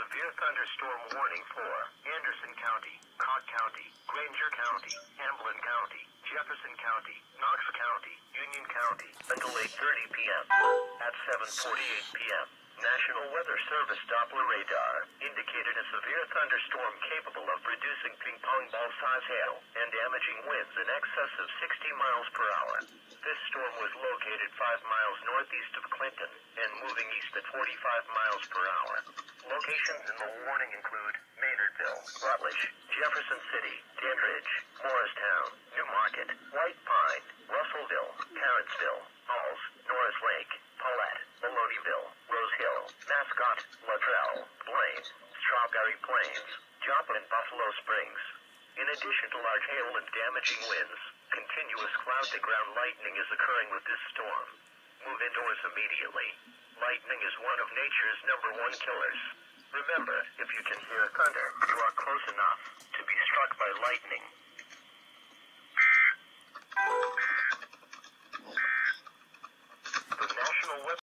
severe thunderstorm warning for Anderson County, Cobb County, Granger County, Hamlin County, Jefferson County, Knox County, Union County until 8:30 p.m. At 7:48 p.m., National Weather Service Doppler radar indicated a severe thunderstorm capable of producing ping-pong ball-size hail and damaging winds in excess of 60 miles per hour. This storm was located 5 miles northeast of Clinton and moving east at 45 miles per hour. Locations in the warning include Maynardville, Rutledge, Jefferson City, Dandridge, Morristown, Newmarket, White Pine, Russellville, Carrotsville, Halls, Norris Lake, Paulette, Maloneyville, Rose Hill, Mascot, Luttrell, Blaine, Strawberry Plains, Joplin, and Buffalo Springs. In addition to large hail and damaging winds, continuous cloud-to-ground lightning is occurring with this storm. Move indoors immediately. Lightning is one of nature's #1 killers. Remember, if you can hear thunder, you are close enough to be struck by lightning.